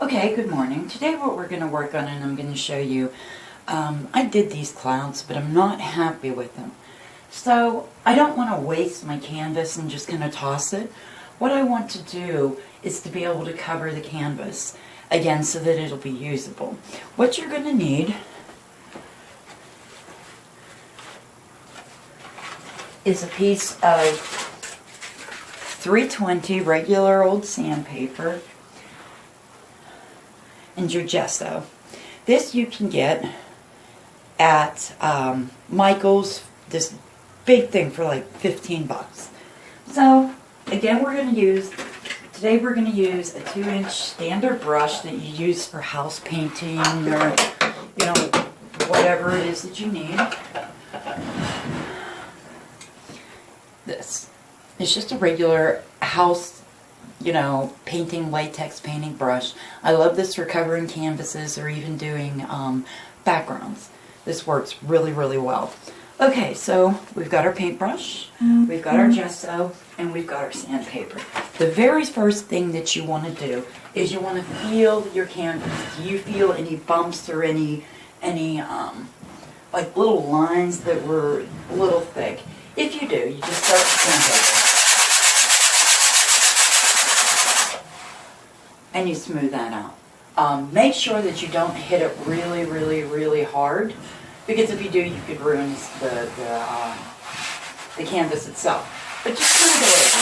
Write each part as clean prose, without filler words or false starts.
Okay, good morning. Today what we're going to work on, and I'm going to show you, I did these clouds, but I'm not happy with them. So I don't want to waste my canvas and just kind of toss it. What I want to do is to be able to cover the canvas, again, so that it'll be usable. What you're going to need is a piece of 320 regular old sandpaper and your gesso. This you can get at Michael's, this big thing for like 15 bucks. So again, today we're going to use a 2-inch standard brush that you use for house painting or, whatever it is that you need. This is just a regular house painting, latex painting brush. I love this for covering canvases or even doing backgrounds. This works really, really well. Okay, so we've got our paintbrush, we've got our gesso, and we've got our sandpaper. The very first thing that you want to do is you want to feel your canvas. Do you feel any bumps or any like little lines that were a little thick? If you do, you just start with sandpaper. And you smooth that out. Make sure that you don't hit it really, really, really hard, because if you do, you could ruin the canvas itself. But just smooth it a little bit.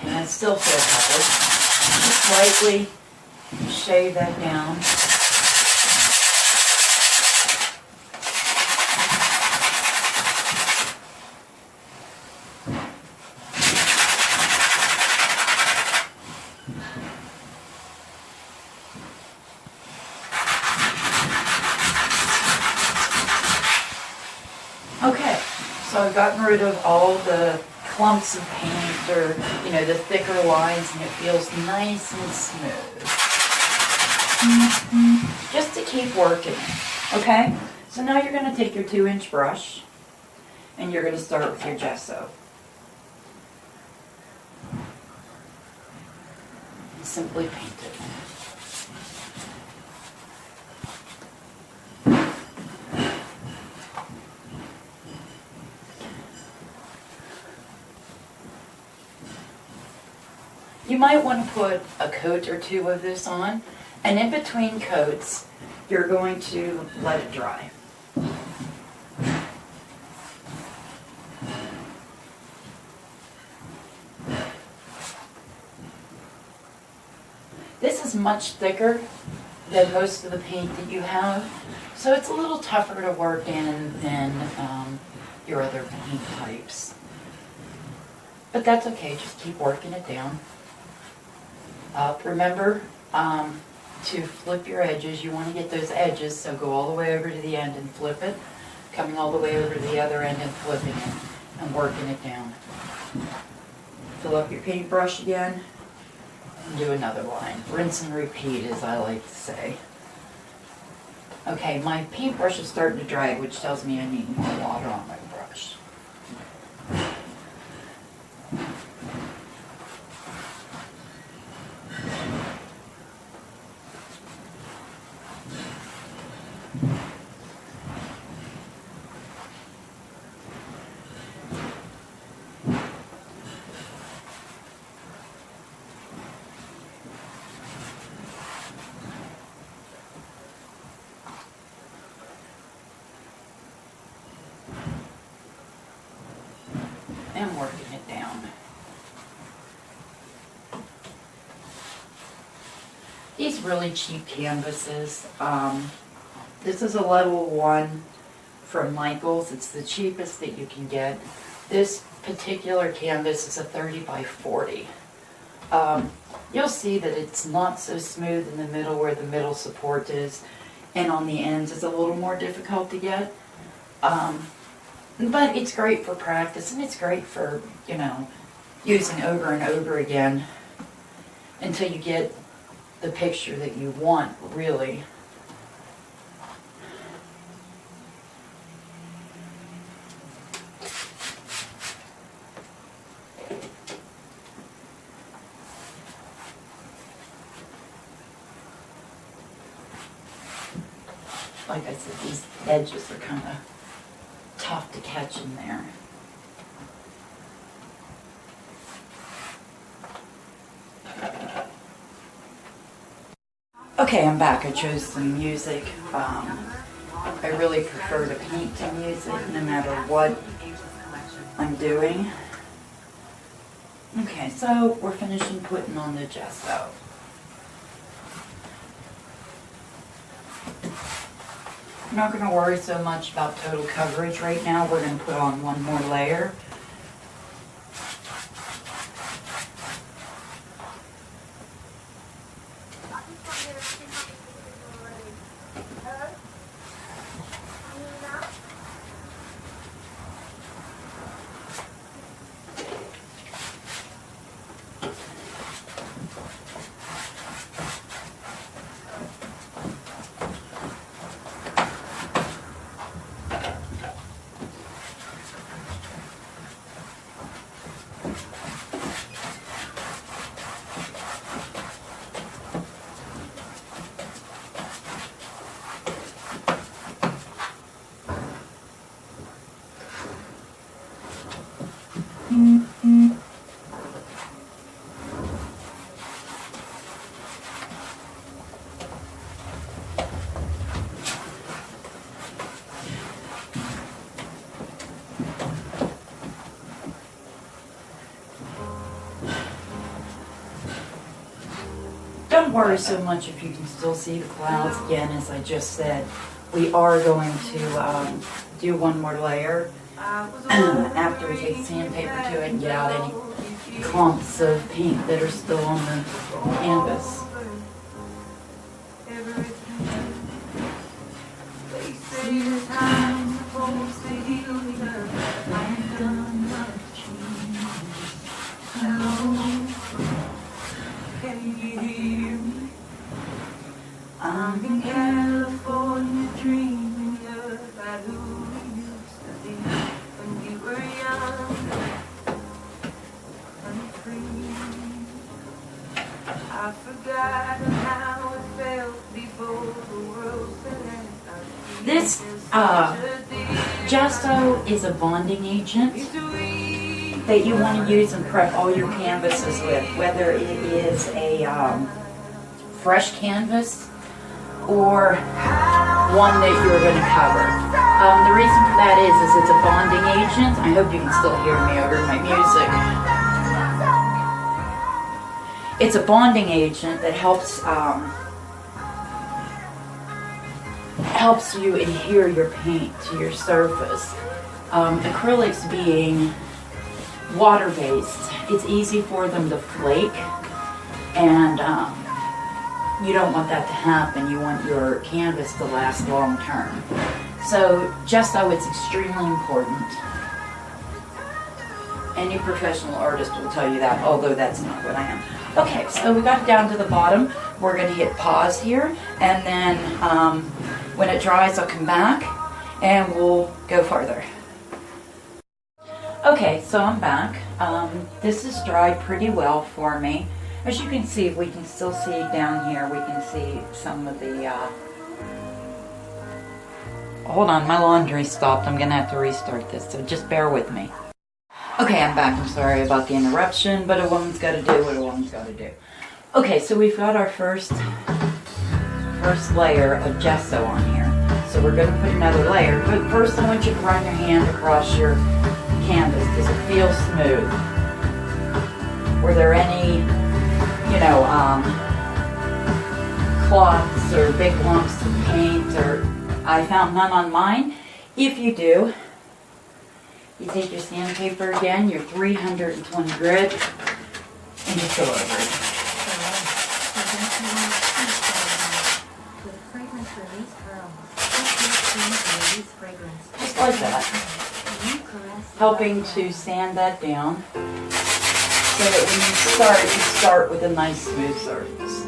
Okay, I still feel covered. Just lightly shave that down. Okay, so I've gotten rid of all the clumps of paint or, the thicker lines, and it feels nice and smooth. Just to keep working. Okay? So now you're going to take your 2-inch brush and you're going to start with your gesso. And simply paint it. You might want to put a coat or two of this on. And in between coats, you're going to let it dry. This is much thicker than most of the paint that you have, so it's a little tougher to work in than your other paint types. But that's okay, just keep working it down. Remember, to flip your edges, you want to get those edges, so go all the way over to the end and flip it, coming all the way over to the other end and flipping it, and working it down. Fill up your paintbrush again, and do another line. Rinse and repeat, as I like to say. Okay, my paintbrush is starting to dry, which tells me I need more water on my brush. And working it down. These really cheap canvases. This is a level 1 from Michael's. It's the cheapest that you can get. This particular canvas is a 30 by 40. You'll see that it's not so smooth in the middle where the middle support is, and on the ends it's a little more difficult to get. But it's great for practice, and it's great for, you know, using over and over again until you get the picture that you want, really. like I said, these edges are kind of tough to catch in there. Okay, I'm back. I chose some music. I really prefer to paint to music no matter what I'm doing. Okay, so we're finishing putting on the gesso. I'm not going to worry so much about total coverage right now. We're going to put on one more layer. Don't worry so much if you can still see the clouds. Again, as I just said, we are going to do one more layer after we take sandpaper to it and get out any clumps of paint that are still on the canvas. I'm in California dreaming about who we used to be when we were young and free. I forgot how it felt before the world fell. This gesso is a bonding agent that you want to use and prep all your canvases with, whether it is a fresh canvas or one that you're going to cover. The reason for that is it's a bonding agent. I hope you can still hear me over my music. It's a bonding agent that helps you adhere your paint to your surface. Acrylics being water-based, it's easy for them to flake, and you don't want that to happen. You want your canvas to last long term. So gesso is extremely important. Any professional artist will tell you that, although that's not what I am. Okay, so we got it down to the bottom. We're going to hit pause here, and then when it dries, I'll come back and we'll go farther. Okay, so I'm back. This is dried pretty well for me. As you can see, we can still see down here, we can see some of the, hold on, my laundry stopped. I'm going to have to restart this, so just bear with me. Okay, I'm back. I'm sorry about the interruption, but a woman's got to do what a woman's got to do. Okay, so we've got our first layer of gesso on here. So we're going to put another layer, but first I want you to run your hand across your canvas. Does it feel smooth? Were there any, clots or big lumps of paint? Or I found none on mine. If you do, you take your sandpaper again, your 320 grit, and just go over it. Just like that. Helping to sand that down so that when you start with a nice smooth surface.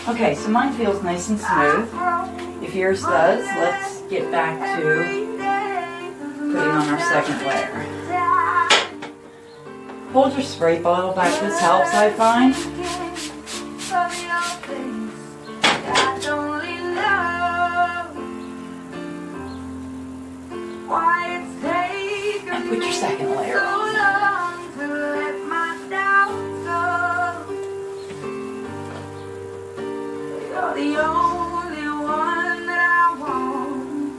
Okay, so mine feels nice and smooth. If yours does, let's get back to putting on our second layer. Hold your spray bottle back. This helps, I find. And put your second layer on. You're the only one that I want.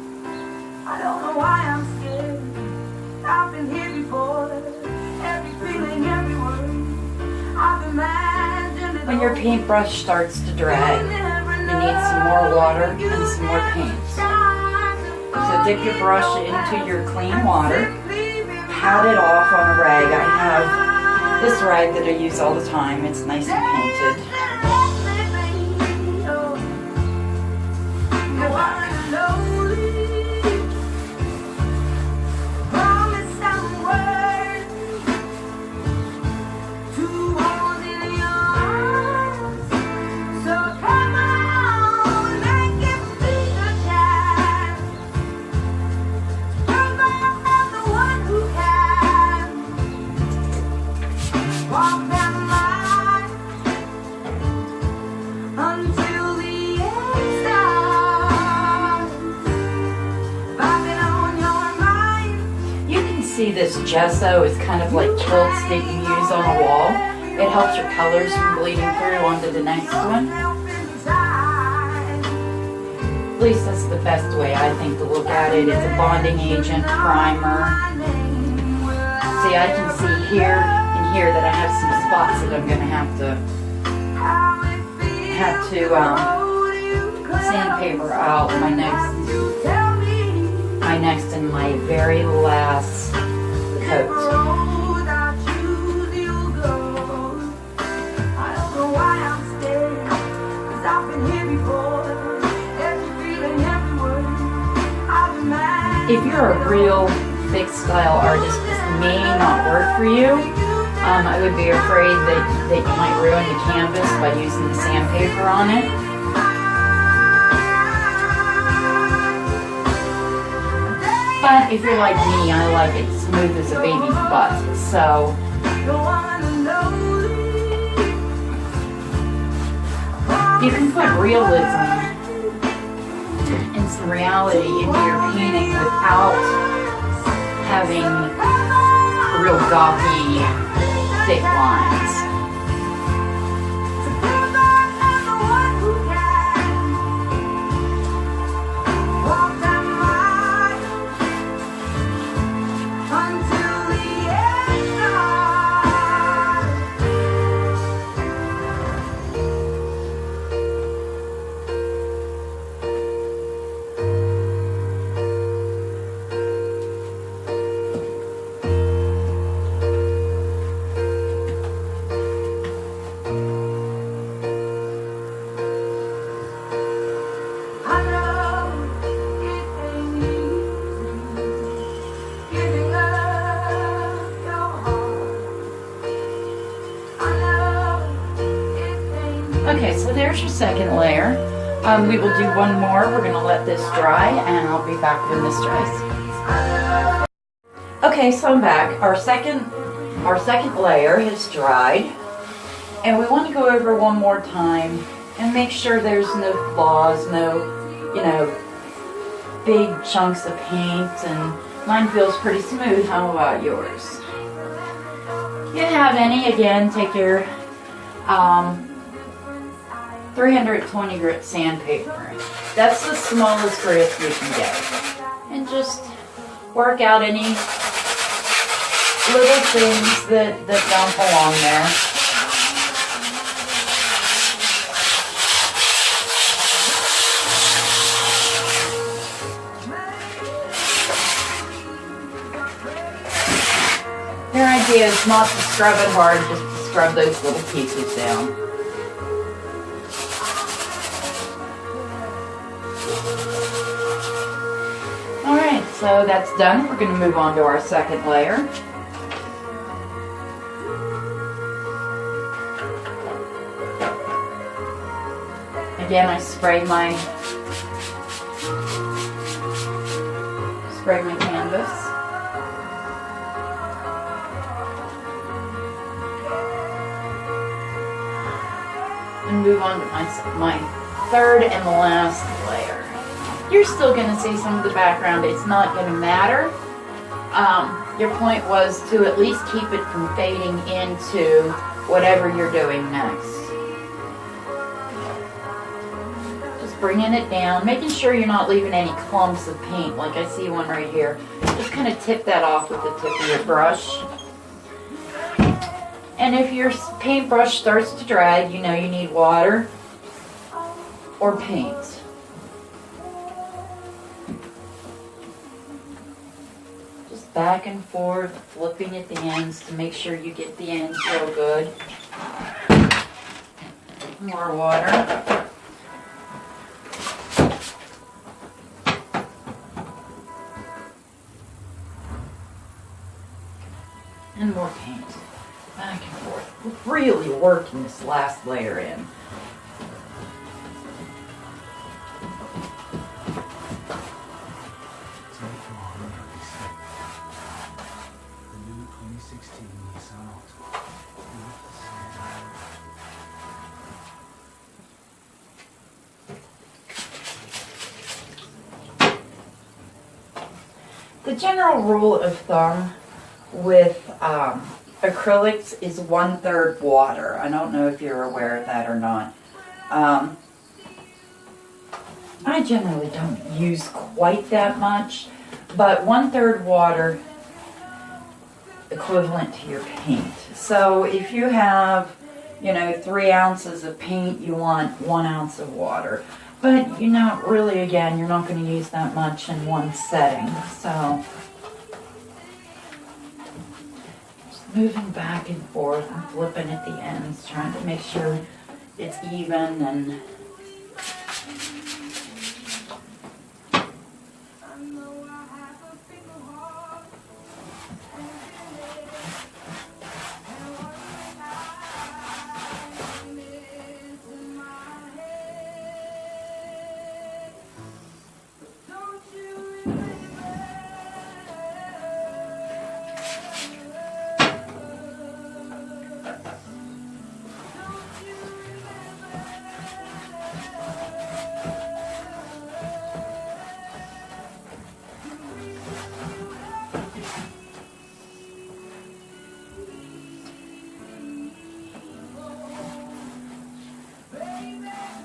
I don't know why I'm scared. I've been here before. Every feeling, every word I've imagined it. When your paintbrush starts to drag, you need some more water and some more paint. So dip your brush into your clean water, pat it off on a rag. I have this rag that I use all the time. It's nice and painted. See, this gesso is kind of like quilts that you use on a wall. It helps your colors from bleeding through onto the next one. At least that's the best way, I think, to look at it. It's a bonding agent, primer. See, I can see here and here that I have some spots that I'm going to have to sandpaper out my next and my very last coat. If you're a real fixed style artist, this may not work for you. I would be afraid that you might ruin the canvas by using the sandpaper on it. But if you're like me, I like it smooth as a baby's butt. So you can put realism and some reality into your painting without having real gothy, thick lines. Okay, so there's your second layer. We will do one more. We're going to let this dry, and I'll be back when this dries. Okay, so I'm back. Our second layer has dried, and we want to go over one more time and make sure there's no flaws, no, big chunks of paint, and mine feels pretty smooth. How about yours? If you have any, again, take your 320 grit sandpaper. That's the smallest grit you can get. And just work out any little things that don't belong there. Your idea is not to scrub it hard, just to scrub those little pieces down. Alright, so that's done. We're going to move on to our second layer. Again, I spray my canvas. and move on to my third and last layer. You're still going to see some of the background. It's not going to matter. Your point was to at least keep it from fading into whatever you're doing next. Just bringing it down, making sure you're not leaving any clumps of paint, like I see one right here. Just kind of tip that off with the tip of your brush. And if your paintbrush starts to drag, you know you need water or paint. Just back and forth, flipping at the ends to make sure you get the ends real good. More water. And more paint. Back and forth. Really working this last layer in. The general rule of thumb with acrylics is 1/3 water. I don't know if you're aware of that or not. I generally don't use quite that much, but 1/3 water equivalent to your paint. So if you have, 3 ounces of paint, you want 1 ounce of water. But really, again, you're not going to use that much in one setting. So moving back and forth and flipping at the ends, trying to make sure it's even and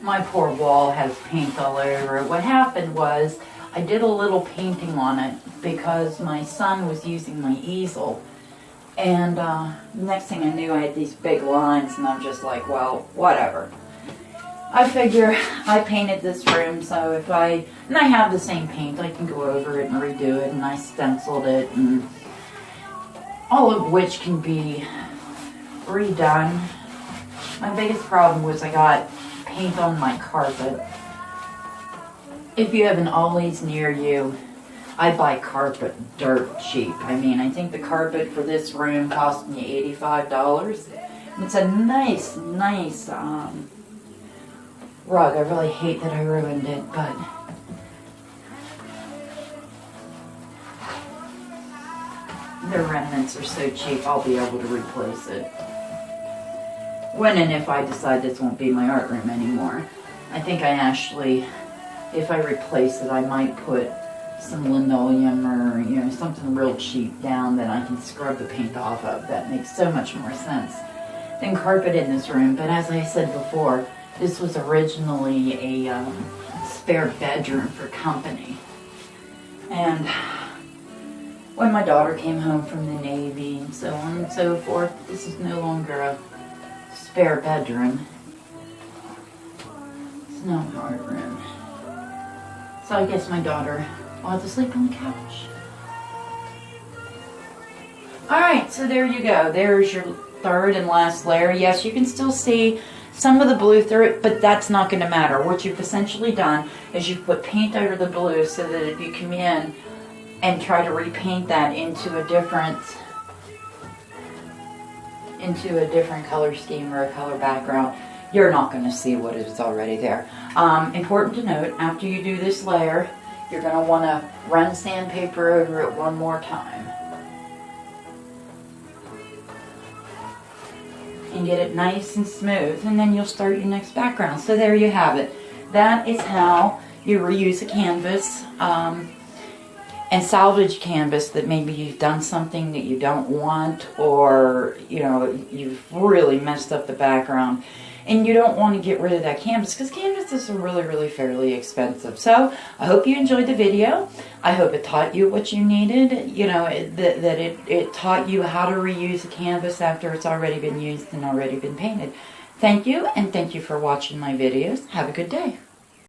my poor wall has paint all over it. What happened was I did a little painting on it because my son was using my easel. And next thing I knew, I had these big lines, and I'm just like, well, whatever. I figure I painted this room, so and I have the same paint, I can go over it and redo it, and I stenciled it, and all of which can be redone. My biggest problem was I got paint on my carpet. If you have an Ollie's near you, I buy carpet dirt cheap. I mean, I think the carpet for this room cost me $85. It's a nice rug. I really hate that I ruined it, but the remnants are so cheap, I'll be able to replace it. When and if I decide this won't be my art room anymore. I think I actually, if I replace it, I might put some linoleum or something real cheap down that I can scrub the paint off of. That makes so much more sense than carpet in this room. But as I said before, this was originally a spare bedroom for company. And when my daughter came home from the Navy and so on and so forth, this is no longer a spare bedroom. It's now an art room. So I guess my daughter will have to sleep on the couch. Alright, so there you go. There's your third and last layer. Yes, you can still see some of the blue through it, but that's not going to matter. What you've essentially done is you've put paint over the blue so that if you come in and try to repaint that into a different color scheme or a color background, you're not going to see what is already there. Important to note, after you do this layer, you're going to want to run sandpaper over it one more time. and get it nice and smooth, and then you'll start your next background. So there you have it. That is how you reuse a canvas and salvage canvas that maybe you've done something that you don't want, or you've really messed up the background and you don't want to get rid of that canvas, because canvases are really fairly expensive. So I hope you enjoyed the video. I hope it taught you what you needed, that it taught you how to reuse a canvas after it's already been used and already been painted. Thank you, and thank you for watching my videos. Have a good day.